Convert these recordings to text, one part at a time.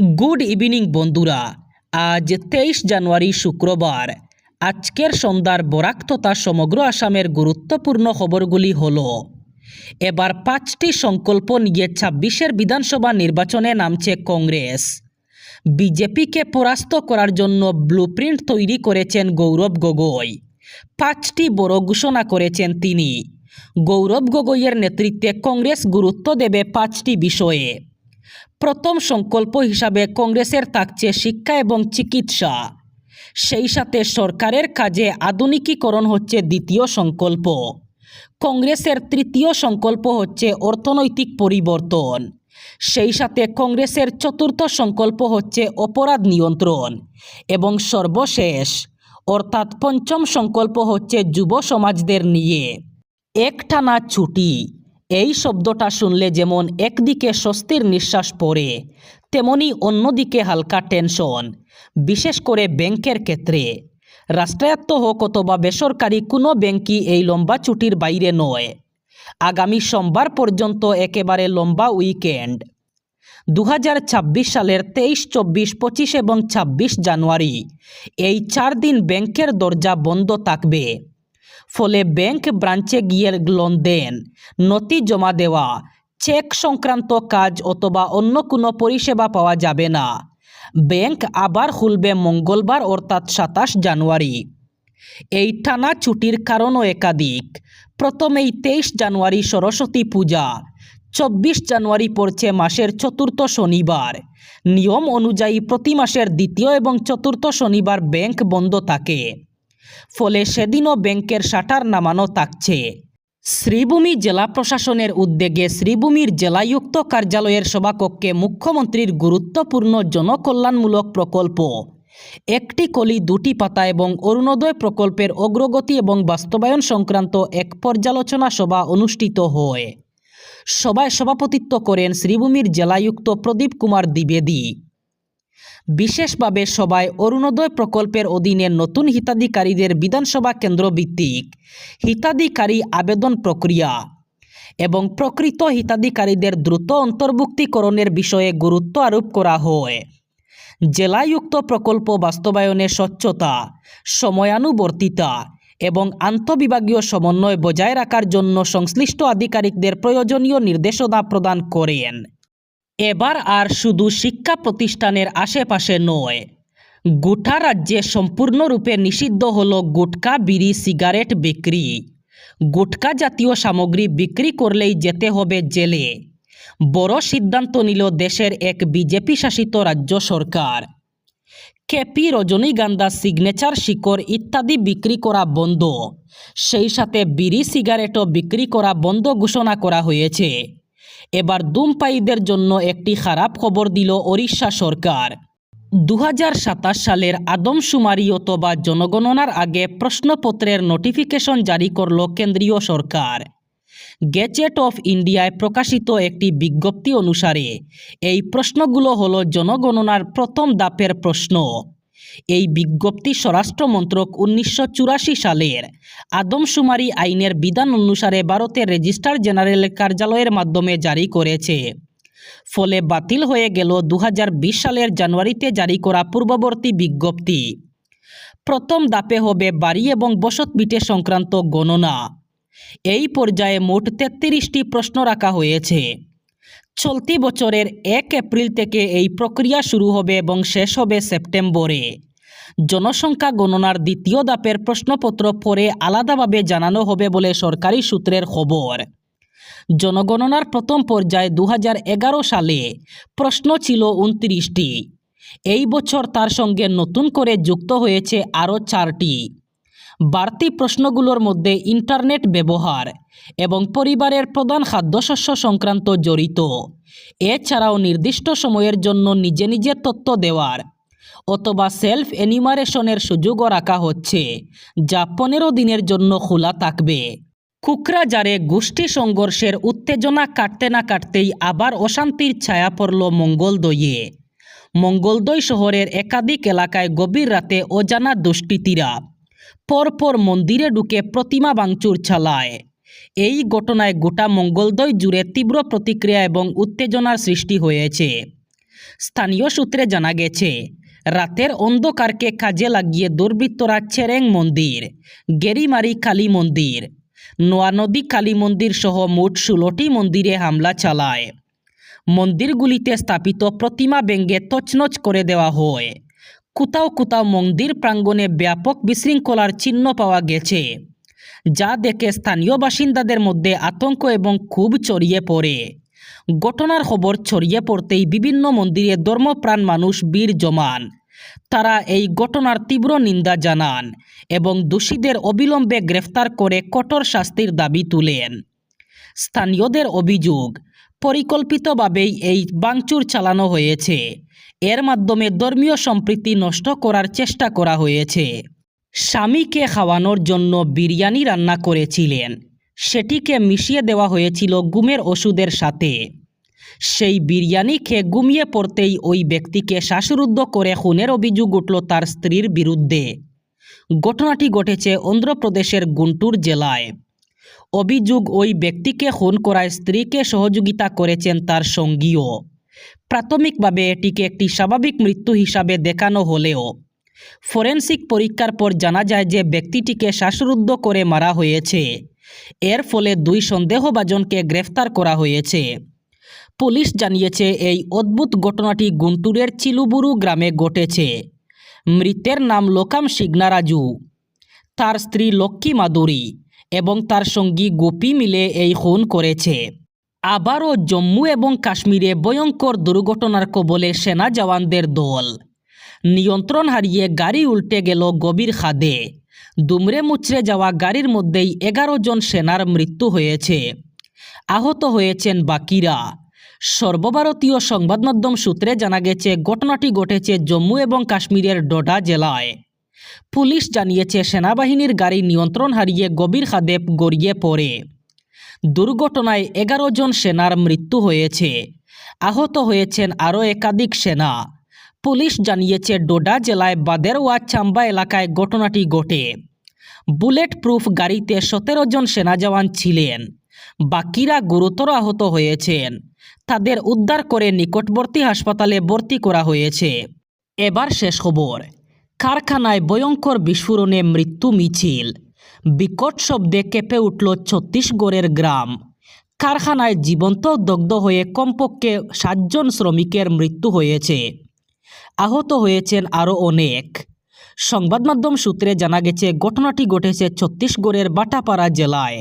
Good evening বন্ধুরা। আজ 23 জানুয়ারি শুক্রবার। আজকের সন্ধ্যার বরাক তথা সমগ্র আসামের গুরুত্বপূর্ণ খবরগুলি হলো, এবার 5টি সংকল্প নিয়ে 26-এর বিধানসভা নির্বাচনে নামছে কংগ্রেস। বিজেপিকে পরাস্ত করার জন্য ব্লুপ্রিন্ট তৈরি করেছেন গৌরব গগৈ। 5টি বড় ঘোষণা করেছেন তিনি। গৌরব গগৈয়ের নেতৃত্বে কংগ্রেস গুরুত্ব দেবে 5টি বিষয়ে। প্রথম সংকল্প হিসাবে কংগ্রেসের থাকছে শিক্ষা এবং চিকিৎসা। সেই সাথে সরকারের কাজে আধুনিকীকরণ হচ্ছে দ্বিতীয় সংকল্প। কংগ্রেসের তৃতীয় সংকল্প হচ্ছে অর্থনৈতিক পরিবর্তন। সেই সাথে কংগ্রেসের চতুর্থ সংকল্প হচ্ছে অপরাধ নিয়ন্ত্রণ। এবং সর্বশেষ অর্থাৎ পঞ্চম সংকল্প হচ্ছে যুব সমাজদের নিয়ে একটানা ছুটি। এই শব্দটা শুনলে যেমন একদিকে স্বস্তির নিঃশ্বাস পড়ে, তেমনি অন্যদিকে হালকা টেনশন, বিশেষ করে ব্যাংকের ক্ষেত্রে। রাষ্ট্রায়ত্ত হোক অথবা বেসরকারি, কোনো ব্যাংকই এই লম্বা ছুটির বাইরে নয়। আগামী সোমবার পর্যন্ত একেবারে লম্বা উইকেন্ড। 2026 সালের 23, 24, 25 এবং 26 জানুয়ারি এই 4 দিন ব্যাংকের দরজা বন্ধ থাকবে। ফলে ব্যাংক ব্রাঞ্চে গিয়ে লেনদেন, নথি জমা দেওয়া, চেক সংক্রান্ত কাজ অথবা অন্য কোনো পরিষেবা পাওয়া যাবে না। ব্যাংক আবার খুলবে মঙ্গলবার অর্থাৎ 27 জানুয়ারি। এই টানা ছুটির কারণও একাধিক। প্রথমেই 23 জানুয়ারি সরস্বতী পূজা, 24 জানুয়ারি পড়ছে মাসের চতুর্থ শনিবার। নিয়ম অনুযায়ী প্রতি মাসের দ্বিতীয় এবং চতুর্থ শনিবার ব্যাংক বন্ধ থাকে। ফলে সেদিনও ব্যাংকের শাটার নামানো থাকছে। শ্রীভূমি জেলা প্রশাসনের উদ্যোগে শ্রীভূমির জেলায়ুক্ত কার্যালয়ের সভাকক্ষে মুখ্যমন্ত্রীর গুরুত্বপূর্ণ জনকল্যাণমূলক প্রকল্প একটি কলি দুটি পাতা এবং অরুণোদয় প্রকল্পের অগ্রগতি এবং বাস্তবায়ন সংক্রান্ত এক পর্যালোচনা সভা অনুষ্ঠিত হয়। সভায় সভাপতিত্ব করেন শ্রীভূমির জেলায়ুক্ত প্রদীপ কুমার দ্বিবেদী। বিশেষভাবে সভায় অরুণোদয় প্রকল্পের অধীনে নতুন হিতাধিকারীদের বিধানসভা কেন্দ্র ভিত্তিক হিতাধিকারী আবেদন প্রক্রিয়া এবং প্রকৃত হিতাধিকারীদের দ্রুত অন্তর্ভুক্তিকরণের বিষয়ে গুরুত্ব আরোপ করা হয়। জেলায়ুক্ত প্রকল্প বাস্তবায়নে স্বচ্ছতা, সময়ানুবর্তিতা এবং আন্তঃবিভাগীয় সমন্বয় বজায় রাখার জন্য সংশ্লিষ্ট আধিকারিকদের প্রয়োজনীয় নির্দেশনা প্রদান করেন। এবার আর শুধু শিক্ষা প্রতিষ্ঠানের আশেপাশে নয়, গোটা রাজ্যে সম্পূর্ণরূপে নিষিদ্ধ হলো গুটখা, বিড়ি, সিগারেট বিক্রি। গুটখা জাতীয় সামগ্রী বিক্রি করলেই যেতে হবে জেলে। বড় সিদ্ধান্ত নিল দেশের এক বিজেপি শাসিত রাজ্য সরকার। কেপি, রজনীগন্ধা, সিগনেচার, শিকড় ইত্যাদি বিক্রি করা বন্ধ। সেই সাথে বিড়ি, সিগারেটও বিক্রি করা বন্ধ ঘোষণা করা হয়েছে। এবার ধূমপায়ীদের জন্য একটি খারাপ খবর দিল ওড়িশা সরকার। 2027 সালের আদমশুমারি অথবা জনগণনার আগে প্রশ্নপত্রের নোটিফিকেশন জারি করল কেন্দ্রীয় সরকার। গেজেট অফ ইন্ডিয়ায় প্রকাশিত একটি বিজ্ঞপ্তি অনুসারে এই প্রশ্নগুলো হলো জনগণনার প্রথম ধাপের প্রশ্ন। এই বিজ্ঞপ্তি স্বরাষ্ট্র মন্ত্রক 1984 সালের আদমশুমারি আইনের বিধান অনুসারে ভারতের রেজিস্ট্রার জেনারেলের কার্যালয়ের মাধ্যমে জারি করেছে। ফলে বাতিল হয়ে গেল 2020 সালের জানুয়ারিতে জারি করা পূর্ববর্তী বিজ্ঞপ্তি। প্রথম ধাপে হবে বাড়ি এবং বসতভিটে সংক্রান্ত গণনা। এই পর্যায়ে মোট 33টি প্রশ্ন রাখা হয়েছে। চলতি বছরের 1 এপ্রিল থেকে এই প্রক্রিয়া শুরু হবে এবং শেষ হবে সেপ্টেম্বরে। জনসংখ্যা গণনার দ্বিতীয় ধাপের প্রশ্নপত্র পরে আলাদাভাবে জানানো হবে বলে সরকারি সূত্রের খবর। জনগণনার প্রথম পর্যায়ে 2011 সালে প্রশ্ন ছিল 29টি। এই বছর তার সঙ্গে নতুন করে যুক্ত হয়েছে আরও 4টি। বাড়তি প্রশ্নগুলোর মধ্যে ইন্টারনেট ব্যবহার এবং পরিবারের প্রধান খাদ্যশস্য সংক্রান্ত জড়িত। এছাড়াও নির্দিষ্ট সময়ের জন্য নিজে নিজে তথ্য দেওয়ার অথবা সেলফ এনিমারেশনের সুযোগও রাখা হচ্ছে, যা 15 দিনের জন্য খোলা থাকবে। কুকরাঝারে গোষ্ঠী সংঘর্ষের উত্তেজনা কাটতে না কাটতেই আবার অশান্তির ছায়া পড়ল মঙ্গলদইয়ে। মঙ্গলদৈ শহরের একাধিক এলাকায় গভীর রাতে অজানা দুষ্কৃতীরা পরপর মন্দিরে ঢুকে প্রতিমা ভাঙচুর চালায়। এই ঘটনায় গোটা মঙ্গলদৈ জুড়ে তীব্র প্রতিক্রিয়া এবং উত্তেজনার সৃষ্টি হয়েছে। স্থানীয় সূত্রে জানা গেছে, রাতের অন্ধকারকে কাজে লাগিয়ে দুর্বৃত্তরা চেরেং মন্দির, গেরিমারি কালী মন্দির, নোয়ানদী কালী মন্দির সহ মোট 16টি মন্দিরে হামলা চালায়। মন্দিরগুলিতে স্থাপিত প্রতিমা ভেঙে তছনছ করে দেওয়া হয়। কোথাও কোথাও মন্দির প্রাঙ্গণে ব্যাপক বিশৃঙ্খলার চিহ্ন পাওয়া গেছে, যা দেখে স্থানীয় বাসিন্দাদের মধ্যে আতঙ্ক এবং ক্ষোভ ছড়িয়ে পড়ে। ঘটনার খবর ছড়িয়ে পড়তেই বিভিন্ন মন্দিরে ধর্মপ্রাণ মানুষ ভিড় জমান। তারা এই ঘটনার তীব্র নিন্দা জানান এবং দোষীদের অবিলম্বে গ্রেফতার করে কঠোর শাস্তির দাবি তুলেন। স্থানীয়দের অভিযোগ, পরিকল্পিতভাবেই এই ভাঙচুর চালানো হয়েছে। এর মাধ্যমে ধর্মীয় সম্প্রীতি নষ্ট করার চেষ্টা করা হয়েছে। স্বামীকে খাওয়ানোর জন্য বিরিয়ানি রান্না করেছিলেন, সেটিকে মিশিয়ে দেওয়া হয়েছিল ঘুমের ওষুধের সাথে। সেই বিরিয়ানি খেয়ে ঘুমিয়ে পড়তেই ওই ব্যক্তিকে শ্বাসরুদ্ধ করে খুনের অভিযোগ উঠল তার স্ত্রীর বিরুদ্ধে। ঘটনাটি ঘটেছে অন্ধ্রপ্রদেশের গুন্টুর জেলায়। অভিযোগ, ওই ব্যক্তিকে খুন করায় স্ত্রীকে সহযোগিতা করেছেন তার সঙ্গীও। প্রাথমিকভাবে এটিকে একটি স্বাভাবিক মৃত্যু হিসাবে দেখানো হলেও ফরেনসিক পরীক্ষার পর জানা যায় যে ব্যক্তিটিকে শ্বাসরুদ্ধ করে মারা হয়েছে। এর ফলে 2 সন্দেহভাজনকে গ্রেফতার করা হয়েছে। পুলিশ জানিয়েছে, এই অদ্ভুত ঘটনাটি গুন্টুরের চিলুবুরু গ্রামে ঘটেছে। মৃতের নাম লোকাম সিগনারাজু, তার স্ত্রী লক্ষ্মী মাধুরী এবং তার সঙ্গী গোপী মিলে এই খুন করেছে। আবারও জম্মু এবং কাশ্মীরে ভয়ঙ্কর দুর্ঘটনার কবলে সেনা জওয়ানদের দল। নিয়ন্ত্রণ হারিয়ে গাড়ি উল্টে গেল গভীর খাদে। দুমড়ে মুচড়ে যাওয়া গাড়ির মধ্যেই 11 জন সেনার মৃত্যু হয়েছে। আহত হয়েছেন বাকিরা। সর্বভারতীয় সংবাদ মাধ্যম সূত্রে জানা গেছে, ঘটনাটি ঘটেছে জম্মু এবং কাশ্মীরের ডোডা জেলায়। পুলিশ জানিয়েছে, সেনাবাহিনীর গাড়ি নিয়ন্ত্রণ হারিয়ে গভীর খাদে গড়িয়ে পড়ে। দুর্ঘটনায় 11 জন সেনার মৃত্যু হয়েছে। আহত হয়েছেন আরও একাধিক সেনা। পুলিশ জানিয়েছে, ডোডা জেলায় বাদেরওয়া চাম্বা এলাকায় ঘটনাটি ঘটে। বুলেট প্রুফ গাড়িতে 17 জন সেনা জওয়ান ছিলেন। বাকিরা গুরুতর আহত হয়েছেন। তাদের উদ্ধার করে নিকটবর্তী হাসপাতালে ভর্তি করা হয়েছে। এবার শেষ খবর। কারখানায় ভয়ঙ্কর বিস্ফোরণে মৃত্যু মিছিল। বিকট শব্দে কেঁপে উঠল ছত্তিশগড়ের গ্রাম। কারখানায় জীবন্ত দগ্ধ হয়ে কমপক্ষে 7 জন শ্রমিকের মৃত্যু হয়েছে। আহত হয়েছেন আরও অনেক। সংবাদ মাধ্যম সূত্রে জানা গেছে, ঘটনাটি ঘটেছে ছত্তিশগড়ের বাটাপাড়া জেলায়।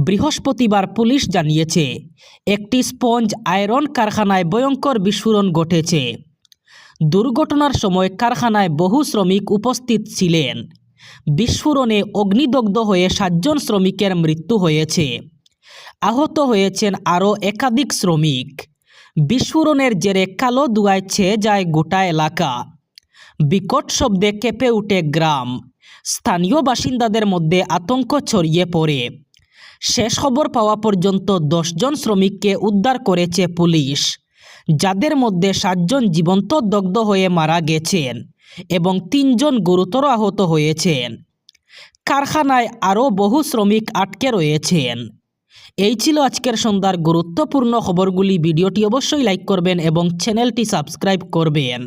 বৃহস্পতিবার পুলিশ জানিয়েছে, একটি স্পঞ্জ আয়রন কারখানায় ভয়ঙ্কর বিস্ফোরণ ঘটেছে। দুর্ঘটনার সময় কারখানায় বহু শ্রমিক উপস্থিত ছিলেন। বিস্ফোরণে অগ্নিদগ্ধ হয়ে 7 জন শ্রমিকের মৃত্যু হয়েছে। আহত হয়েছেন আরও একাধিক শ্রমিক। বিস্ফোরণের জেরে কালো ধোঁয়ায় ছেয়ে যায় গোটা এলাকা। বিকট শব্দে কেঁপে ওঠে গ্রাম। স্থানীয় বাসিন্দাদের মধ্যে আতঙ্ক ছড়িয়ে পড়ে। শেষ খবর পাওয়া পর্যন্ত 10 জন শ্রমিককে উদ্ধার করেছে পুলিশ, যাদের মধ্যে 7 জন জীবন্ত দগ্ধ হয়ে মারা গেছেন এবং 3 জন গুরুতর আহত হয়েছেন। কারখানায় আরও বহু শ্রমিক আটকে রয়েছেন। এই ছিল আজকের সন্ধ্যার গুরুত্বপূর্ণ খবরগুলি। ভিডিওটি অবশ্যই লাইক করবেন এবং চ্যানেলটি সাবস্ক্রাইব করবেন।